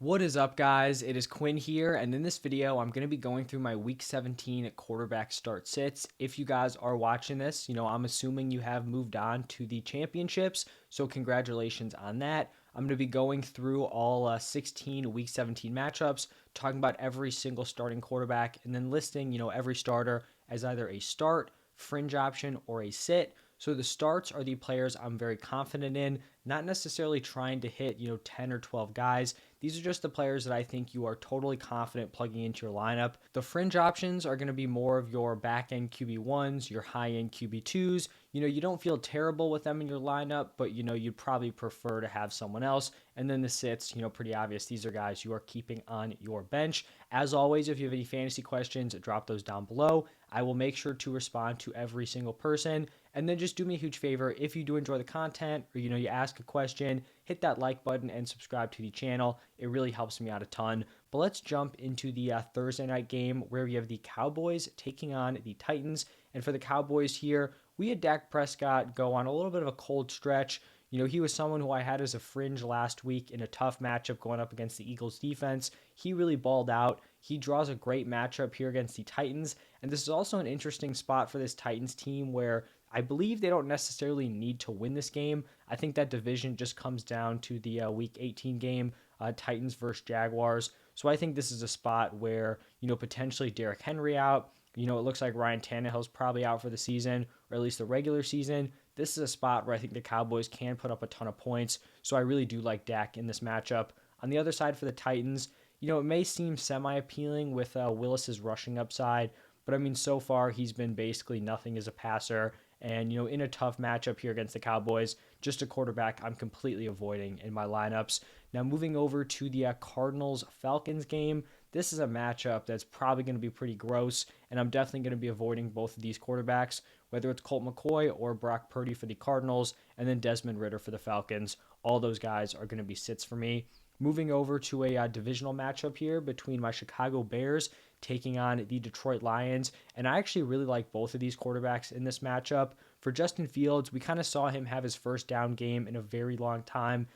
What is up, guys? It is Quinn here, and in this video, I'm going to be going through my Week 17 quarterback start sits. If you guys are watching this, I'm assuming you have moved on to the championships, so congratulations on that. I'm going to be going through all 16 Week 17 matchups, talking about every single starting quarterback, and then listing, every starter as either a start, fringe option, or a sit. So the starts are the players I'm very confident in, not necessarily trying to hit, 10 or 12 guys. These are just the players that I think you are totally confident plugging into your lineup. The fringe options are going to be more of your back end QB1s, your high end QB2s. You don't feel terrible with them in your lineup, but you'd probably prefer to have someone else. And then the sits, pretty obvious. These are guys you are keeping on your bench. As always, if you have any fantasy questions, drop those down below. I will make sure to respond to every single person. And then just do me a huge favor. If you do enjoy the content or you ask a question, hit that like button and subscribe to the channel. It really helps me out a ton. But let's jump into the Thursday night game where we have the Cowboys taking on the Titans. And for the Cowboys here, we had Dak Prescott go on a little bit of a cold stretch. He was someone who I had as a fringe last week in a tough matchup going up against the Eagles defense. He really balled out. He draws a great matchup here against the Titans. And this is also an interesting spot for this Titans team where I believe they don't necessarily need to win this game. I think that division just comes down to the Week 18 game, Titans versus Jaguars. So I think this is a spot where, potentially Derrick Henry out. It looks like Ryan Tannehill's probably out for the season, or at least the regular season. This is a spot where I think the Cowboys can put up a ton of points. So I really do like Dak in this matchup. On the other side for the Titans, it may seem semi-appealing with Willis's rushing upside, but I mean, so far he's been basically nothing as a passer. And, in a tough matchup here against the Cowboys, just a quarterback I'm completely avoiding in my lineups. Now, moving over to the Cardinals Falcons game, this is a matchup that's probably going to be pretty gross, and I'm definitely going to be avoiding both of these quarterbacks, whether it's Colt McCoy or Brock Purdy for the Cardinals, and then Desmond Ridder for the Falcons. All those guys are going to be sits for me. Moving over to a divisional matchup here between my Chicago Bears taking on the Detroit Lions. And I actually really like both of these quarterbacks in this matchup. For Justin Fields, we kind of saw him have his first down game in a very long time.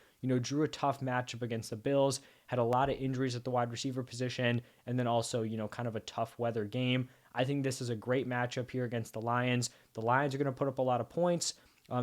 Drew a tough matchup against the Bills, had a lot of injuries at the wide receiver position, and then also, kind of a tough weather game. I think this is a great matchup here against the Lions. The Lions are going to put up a lot of points.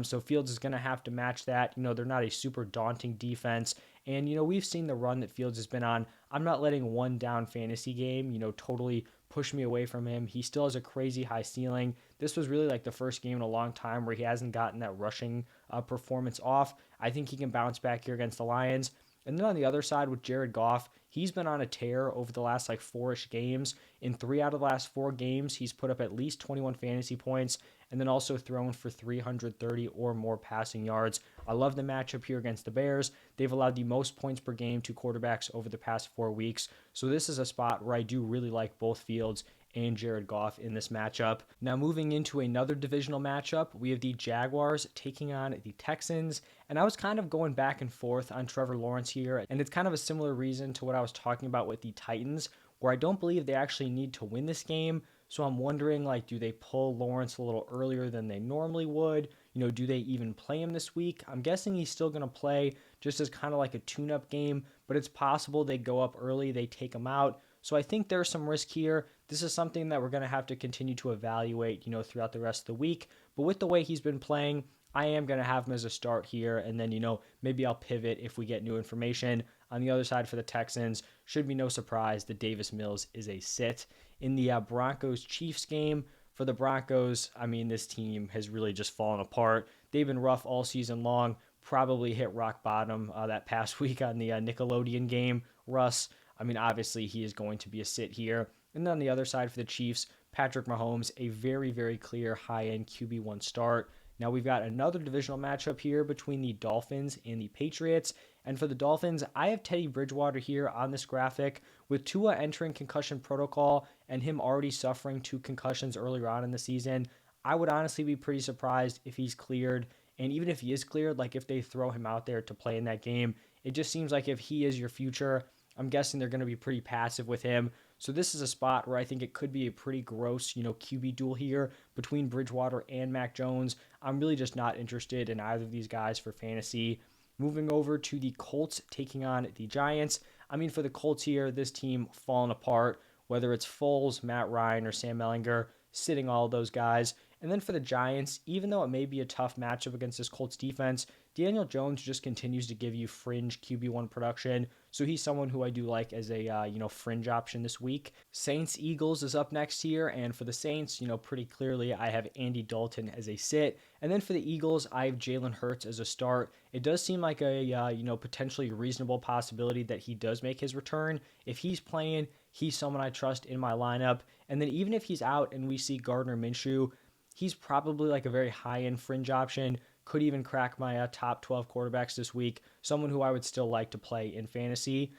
So Fields is going to have to match that. They're not a super daunting defense. And, we've seen the run that Fields has been on. I'm not letting one down fantasy game, totally push me away from him. He still has a crazy high ceiling. This was really like the first game in a long time where he hasn't gotten that rushing performance off. I think he can bounce back here against the Lions. And then on the other side with Jared Goff, he's been on a tear over the last four-ish games. In 3 out of the last 4 games, he's put up at least 21 fantasy points and then also thrown for 330 or more passing yards. I love the matchup here against the Bears. They've allowed the most points per game to quarterbacks over the past 4 weeks. So this is a spot where I do really like both Fields and Jared Goff in this matchup. Now moving into another divisional matchup, we have the Jaguars taking on the Texans. And I was kind of going back and forth on Trevor Lawrence here. And it's kind of a similar reason to what I was talking about with the Titans, where I don't believe they actually need to win this game. So I'm wondering, do they pull Lawrence a little earlier than they normally would? Do they even play him this week? I'm guessing he's still going to play just as kind of like a tune-up game, but it's possible they go up early, they take him out. So I think there's some risk here. This is something that we're going to have to continue to evaluate, throughout the rest of the week. But with the way he's been playing, I am going to have him as a start here, and then, maybe I'll pivot if we get new information. On the other side for the Texans, should be no surprise that Davis Mills is a sit. In the Broncos Chiefs game, for the Broncos, I mean, this team has really just fallen apart. They've been rough all season long, probably hit rock bottom that past week on the Nickelodeon game. Russ, I mean, obviously he is going to be a sit here. And then on the other side for the Chiefs, Patrick Mahomes, a very, very clear high-end QB1 start. Now we've got another divisional matchup here between the Dolphins and the Patriots. And for the Dolphins, I have Teddy Bridgewater here on this graphic with Tua entering concussion protocol and him already suffering 2 concussions earlier on in the season. I would honestly be pretty surprised if he's cleared. And even if he is cleared, if they throw him out there to play in that game, it just seems like if he is your future, I'm guessing they're going to be pretty passive with him. So this is a spot where I think it could be a pretty gross, QB duel here between Bridgewater and Mac Jones. I'm really just not interested in either of these guys for fantasy. Moving over to the Colts taking on the Giants, I mean, for the Colts here, this team falling apart, whether it's Foles, Matt Ryan, or Sam Ellinger, sitting all of those guys. And then for the Giants, even though it may be a tough matchup against this Colts defense, Daniel Jones just continues to give you fringe QB1 production. So he's someone who I do like as a fringe option this week. Saints Eagles is up next here, and for the Saints, pretty clearly I have Andy Dalton as a sit, and then for the Eagles I have Jalen Hurts as a start. It does seem like a potentially reasonable possibility that he does make his return. If he's playing, he's someone I trust in my lineup, and then even if he's out and we see Gardner Minshew, he's probably like a very high-end fringe option. Could even crack my top 12 quarterbacks this week. Someone who I would still like to play in fantasy.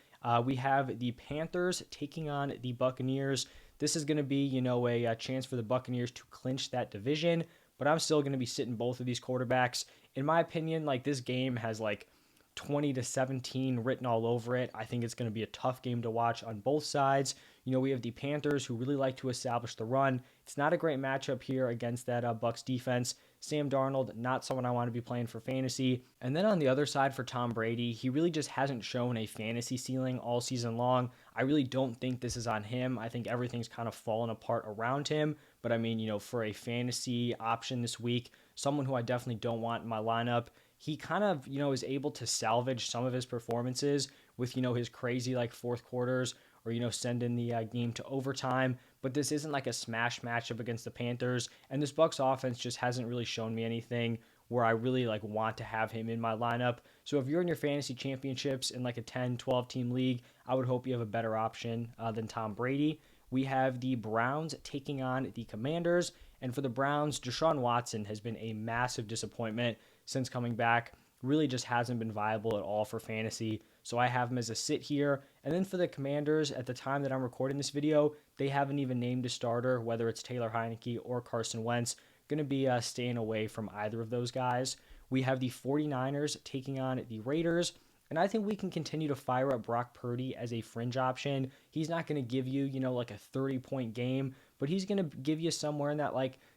We have the Panthers taking on the Buccaneers. This is going to be, a chance for the Buccaneers to clinch that division, but I'm still going to be sitting both of these quarterbacks. In my opinion, this game has 20-17 written all over it. I think it's going to be a tough game to watch on both sides. We have the Panthers who really like to establish the run. It's not a great matchup here against that Bucs defense. Sam Darnold, not someone I want to be playing for fantasy. And then on the other side for Tom Brady, he really just hasn't shown a fantasy ceiling all season long. I really don't think this is on him. I think everything's kind of fallen apart around him. But I mean, for a fantasy option this week, someone who I definitely don't want in my lineup, he kind of, is able to salvage some of his performances with, his crazy fourth quarters or, sending the game to overtime. But this isn't like a smash matchup against the Panthers. And this Bucs offense just hasn't really shown me anything where I really want to have him in my lineup. So if you're in your fantasy championships in a 10, 12 team league, I would hope you have a better option than Tom Brady. We have the Browns taking on the Commanders. And for the Browns, Deshaun Watson has been a massive disappointment since coming back. Really just hasn't been viable at all for fantasy. So I have him as a sit here. And then for the Commanders, at the time that I'm recording this video, they haven't even named a starter, whether it's Taylor Heineke or Carson Wentz. Going to be staying away from either of those guys. We have the 49ers taking on the Raiders. And I think we can continue to fire up Brock Purdy as a fringe option. He's not going to give you, a 30-point game, but he's going to give you somewhere in that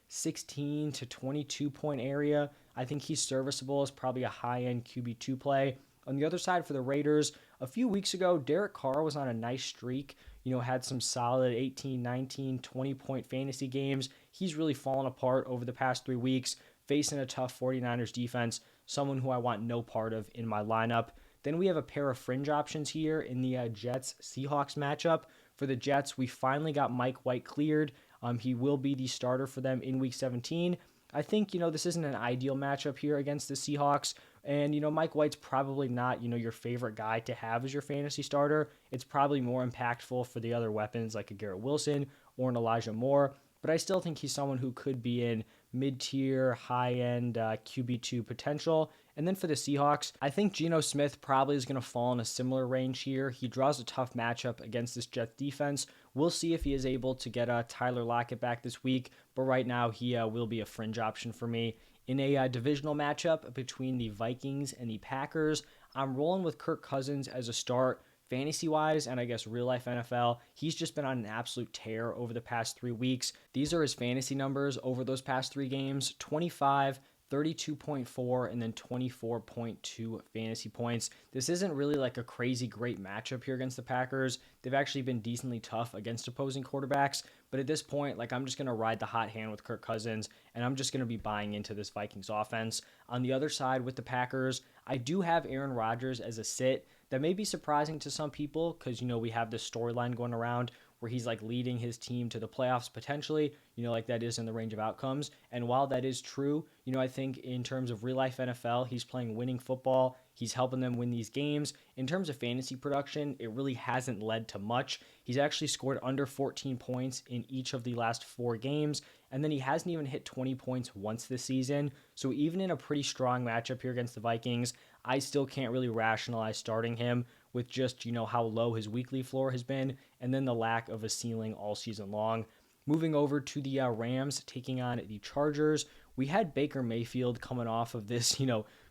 16 to 22 point area. I think he's serviceable as probably a high-end QB2 play. On the other side for the Raiders, a few weeks ago, Derek Carr was on a nice streak, had some solid 18, 19, 20-point fantasy games. He's really fallen apart over the past 3 weeks, facing a tough 49ers defense, someone who I want no part of in my lineup. Then we have a pair of fringe options here in the Jets-Seahawks matchup. For the Jets, we finally got Mike White cleared. He will be the starter for them in Week 17. I think, this isn't an ideal matchup here against the Seahawks. And, Mike White's probably not, your favorite guy to have as your fantasy starter. It's probably more impactful for the other weapons like a Garrett Wilson or an Elijah Moore. But I still think he's someone who could be in mid-tier, high-end QB2 potential. And then for the Seahawks, I think Geno Smith probably is going to fall in a similar range here. He draws a tough matchup against this Jets defense. We'll see if he is able to get Tyler Lockett back this week. But right now, he will be a fringe option for me. In a divisional matchup between the Vikings and the Packers, I'm rolling with Kirk Cousins as a start. Fantasy-wise, and I guess real-life NFL, he's just been on an absolute tear over the past 3 weeks. These are his fantasy numbers over those past 3 games: 25, 32.4, and then 24.2 fantasy points. This isn't really a crazy great matchup here against the Packers. They've actually been decently tough against opposing quarterbacks, but at this point, I'm just going to ride the hot hand with Kirk Cousins, and I'm just going to be buying into this Vikings offense. On the other side with the Packers, I do have Aaron Rodgers as a sit. That may be surprising to some people because, we have this storyline going around where he's leading his team to the playoffs potentially, that is in the range of outcomes. And while that is true, I think in terms of real life NFL, he's playing winning football. He's helping them win these games. In terms of fantasy production, it really hasn't led to much. He's actually scored under 14 points in each of the last 4 games, and then he hasn't even hit 20 points once this season. So even in a pretty strong matchup here against the Vikings, I still can't really rationalize starting him with just, how low his weekly floor has been, and then the lack of a ceiling all season long. Moving over to the Rams taking on the Chargers, we had Baker Mayfield coming off of this,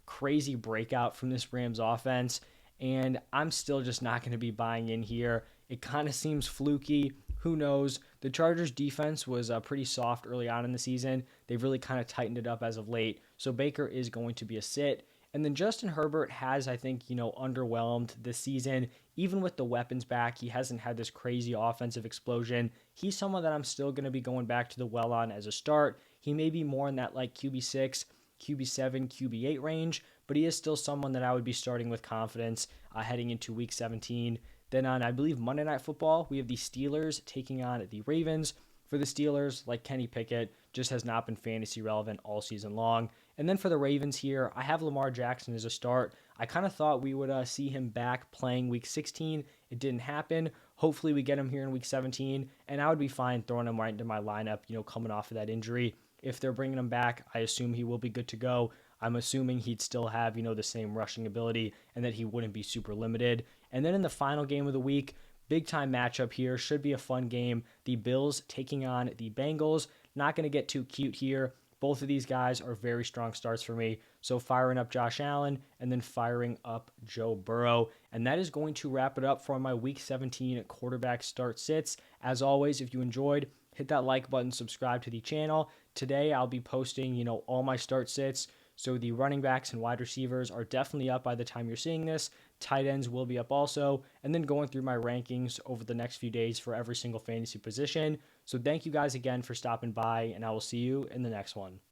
crazy breakout from this Rams offense, and I'm still just not going to be buying in here. It kind of seems fluky. Who knows? The Chargers defense was pretty soft early on in the season. They've really kind of tightened it up as of late, so Baker is going to be a sit. And then Justin Herbert has, I think, underwhelmed this season. Even with the weapons back, he hasn't had this crazy offensive explosion. He's someone that I'm still going to be going back to the well on as a start. He may be more in that like QB6, QB7, QB8 range, but he is still someone that I would be starting with confidence heading into week 17. Then on, I believe, Monday Night Football, we have the Steelers taking on the Ravens. For the Steelers, like Kenny Pickett, just has not been fantasy relevant all season long. And then for the Ravens here, I have Lamar Jackson as a start. I kind of thought we would see him back playing week 16. It didn't happen. Hopefully we get him here in week 17, and I would be fine throwing him right into my lineup, coming off of that injury. If they're bringing him back, I assume he will be good to go. I'm assuming he'd still have, the same rushing ability and that he wouldn't be super limited. And then in the final game of the week, big time matchup here. Should be a fun game. The Bills taking on the Bengals. Not going to get too cute here. Both of these guys are very strong starts for me. So firing up Josh Allen and then firing up Joe Burrow. And that is going to wrap it up for my week 17 quarterback start sits. As always, if you enjoyed, hit that like button, subscribe to the channel. Today I'll be posting, all my start sits. So the running backs and wide receivers are definitely up by the time you're seeing this. Tight ends will be up also. And then going through my rankings over the next few days for every single fantasy position. So thank you guys again for stopping by, and I will see you in the next one.